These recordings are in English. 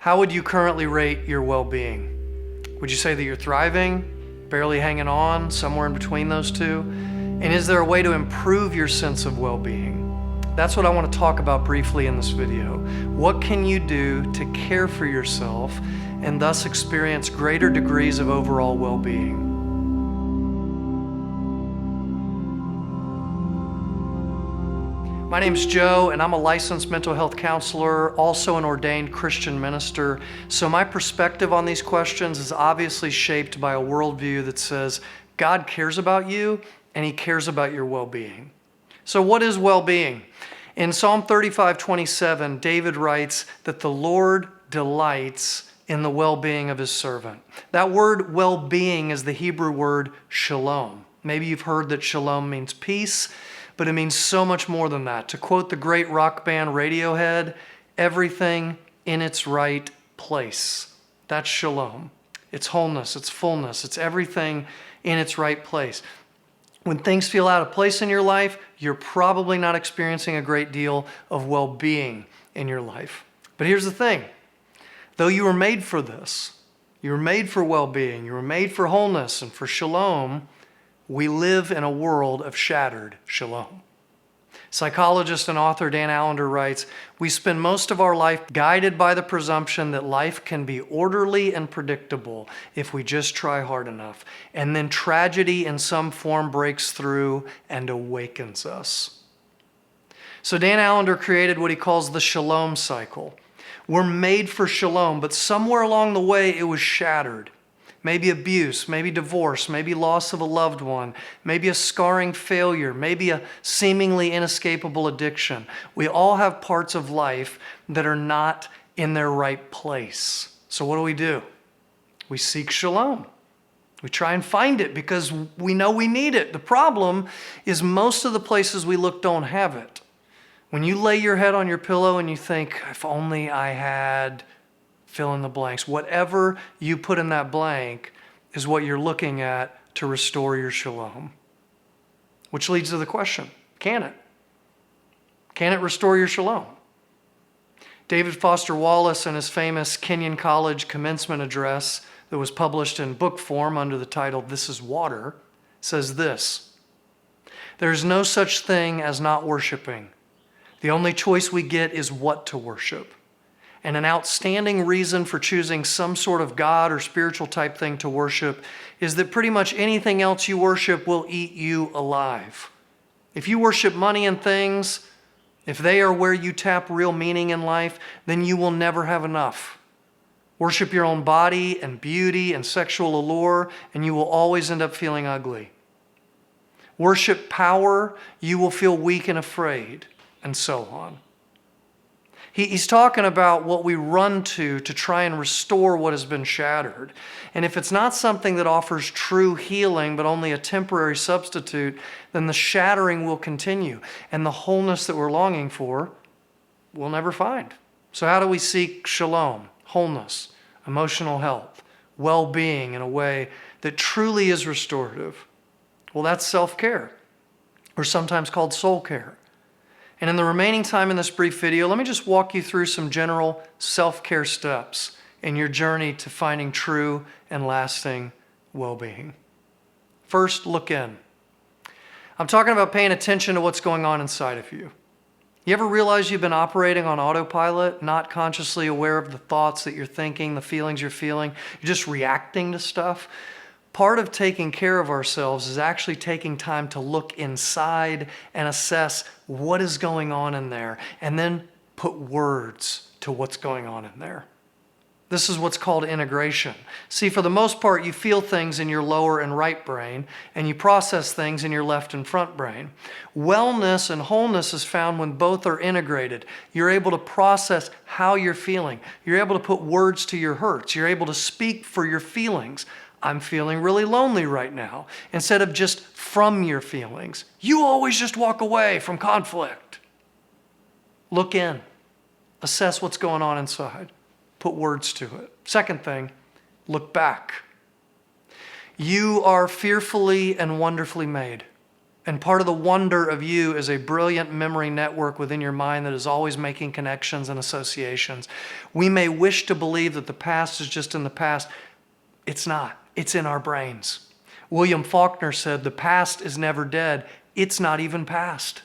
How would you currently rate your well-being? Would you say that you're thriving, barely hanging on, somewhere in between those two? And is there a way to improve your sense of well-being? That's what I want to talk about briefly in this video. What can you do to care for yourself and thus experience greater degrees of overall well-being? My name's Joe, and I'm a licensed mental health counselor, also an ordained Christian minister. So my perspective on these questions is obviously shaped by a worldview that says God cares about you and He cares about your well-being. So what is well-being? In Psalm 35:27, David writes that the Lord delights in the well-being of His servant. That word well-being is the Hebrew word shalom. Maybe you've heard that shalom means peace, but it means so much more than that. To quote the great rock band Radiohead, everything in its right place. That's shalom. It's wholeness, it's fullness, it's everything in its right place. When things feel out of place in your life, you're probably not experiencing a great deal of well-being in your life. But here's the thing. Though you were made for this, you were made for well-being, you were made for wholeness and for shalom, we live in a world of shattered shalom. Psychologist and author Dan Allender writes, "We spend most of our life guided by the presumption that life can be orderly and predictable if we just try hard enough. And then tragedy in some form breaks through and awakens us." So Dan Allender created what he calls the shalom cycle. We're made for shalom, but somewhere along the way it was shattered. Maybe abuse, maybe divorce, maybe loss of a loved one, maybe a scarring failure, maybe a seemingly inescapable addiction. We all have parts of life that are not in their right place. So what do? We seek shalom. We try and find it because we know we need it. The problem is most of the places we look don't have it. When you lay your head on your pillow and you think, if only I had fill in the blanks. Whatever you put in that blank is what you're looking at to restore your shalom. Which leads to the question, can it? Can it restore your shalom? David Foster Wallace, in his famous Kenyon College commencement address that was published in book form under the title "This is Water," says this: "There's no such thing as not worshiping. The only choice we get is what to worship. And an outstanding reason for choosing some sort of God or spiritual type thing to worship is that pretty much anything else you worship will eat you alive. If you worship money and things, if they are where you tap real meaning in life, then you will never have enough. Worship your own body and beauty and sexual allure, and you will always end up feeling ugly. Worship power, you will feel weak and afraid, and so on." He's talking about what we run to try and restore what has been shattered. And if it's not something that offers true healing, but only a temporary substitute, then the shattering will continue. And the wholeness that we're longing for, we'll never find. So how do we seek shalom, wholeness, emotional health, well-being in a way that truly is restorative? Well, that's self-care, or sometimes called soul care. And in the remaining time in this brief video, let me just walk you through some general self-care steps in your journey to finding true and lasting well-being. First, look in. I'm talking about paying attention to what's going on inside of you. You ever realize you've been operating on autopilot, not consciously aware of the thoughts that you're thinking, the feelings you're feeling? You're just reacting to stuff? Part of taking care of ourselves is actually taking time to look inside and assess what is going on in there, and then put words to what's going on in there. This is what's called integration. See, for the most part, you feel things in your lower and right brain, and you process things in your left and front brain. Wellness and wholeness is found when both are integrated. You're able to process how you're feeling. You're able to put words to your hurts. You're able to speak for your feelings. I'm feeling really lonely right now, instead of just from your feelings. You always just walk away from conflict. Look in. Assess what's going on inside. Put words to it. Second thing, look back. You are fearfully and wonderfully made. And part of the wonder of you is a brilliant memory network within your mind that is always making connections and associations. We may wish to believe that the past is just in the past. It's not. It's in our brains. William Faulkner said, "The past is never dead. It's not even past."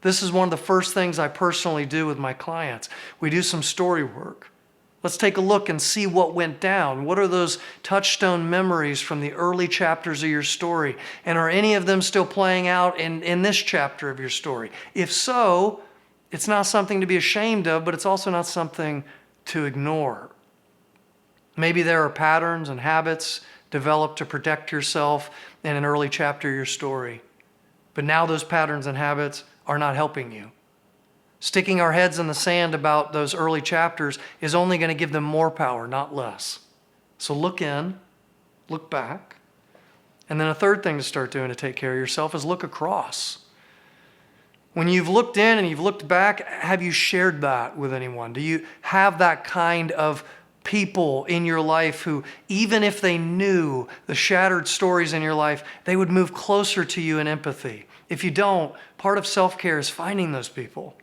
This is one of the first things I personally do with my clients. We do some story work. Let's take a look and see what went down. What are those touchstone memories from the early chapters of your story? And are any of them still playing out in this chapter of your story? If so, it's not something to be ashamed of, but it's also not something to ignore. Maybe there are patterns and habits developed to protect yourself in an early chapter of your story. But now those patterns and habits are not helping you. Sticking our heads in the sand about those early chapters is only going to give them more power, not less. So look in, look back. And then a third thing to start doing to take care of yourself is look across. When you've looked in and you've looked back, have you shared that with anyone? Do you have that kind of people in your life who, even if they knew the shattered stories in your life, they would move closer to you in empathy? If you don't, part of self-care is finding those people.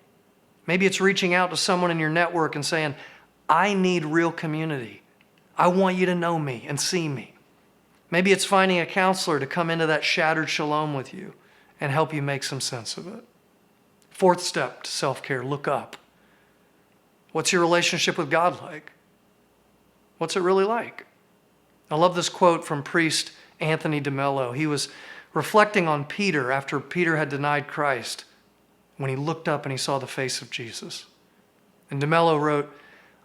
Maybe it's reaching out to someone in your network and saying, "I need real community. I want you to know me and see me." Maybe it's finding a counselor to come into that shattered shalom with you and help you make some sense of it. Fourth step to self-care, look up. What's your relationship with God like? What's it really like? I love this quote from priest Anthony DeMello. He was reflecting on Peter after Peter had denied Christ, when he looked up and he saw the face of Jesus. And DeMello wrote,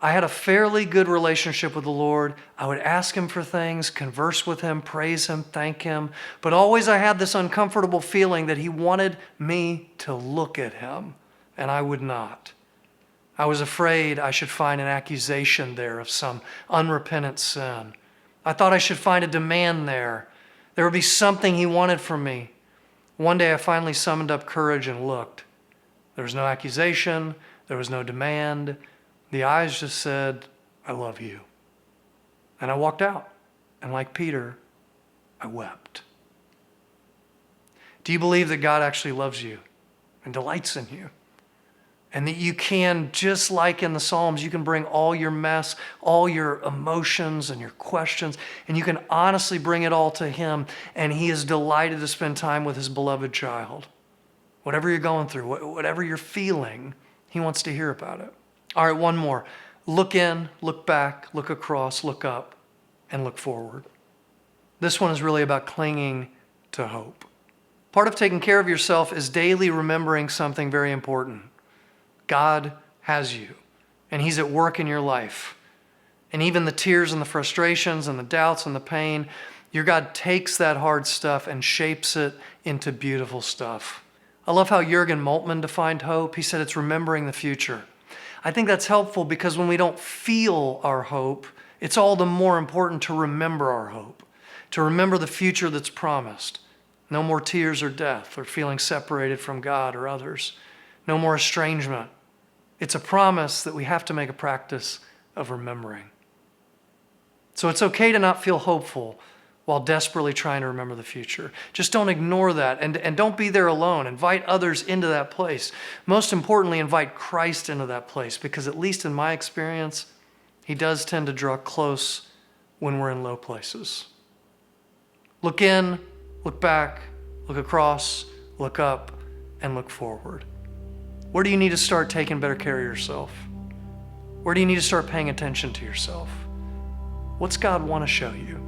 "I had a fairly good relationship with the Lord. I would ask him for things, converse with him, praise him, thank him. But always I had this uncomfortable feeling that he wanted me to look at him, and I would not. I was afraid I should find an accusation there of some unrepentant sin. I thought I should find a demand there. There would be something he wanted from me. One day I finally summoned up courage and looked. There was no accusation. There was no demand. The eyes just said, 'I love you.' And I walked out. And like Peter, I wept." Do you believe that God actually loves you and delights in you? And that you can, just like in the Psalms, you can bring all your mess, all your emotions and your questions, and you can honestly bring it all to him, and he is delighted to spend time with his beloved child. Whatever you're going through, whatever you're feeling, he wants to hear about it. All right, one more. Look in, look back, look across, look up, and look forward. This one is really about clinging to hope. Part of taking care of yourself is daily remembering something very important. God has you, and he's at work in your life. And even the tears and the frustrations and the doubts and the pain, your God takes that hard stuff and shapes it into beautiful stuff. I love how Jürgen Moltmann defined hope. He said it's remembering the future. I think that's helpful because when we don't feel our hope, it's all the more important to remember our hope, to remember the future that's promised. No more tears or death or feeling separated from God or others. No more estrangement. It's a promise that we have to make a practice of remembering. So it's okay to not feel hopeful while desperately trying to remember the future. Just don't ignore that, and don't be there alone. Invite others into that place. Most importantly, invite Christ into that place, because at least in my experience, he does tend to draw close when we're in low places. Look in, look back, look across, look up, and look forward. Where do you need to start taking better care of yourself? Where do you need to start paying attention to yourself? What's God want to show you?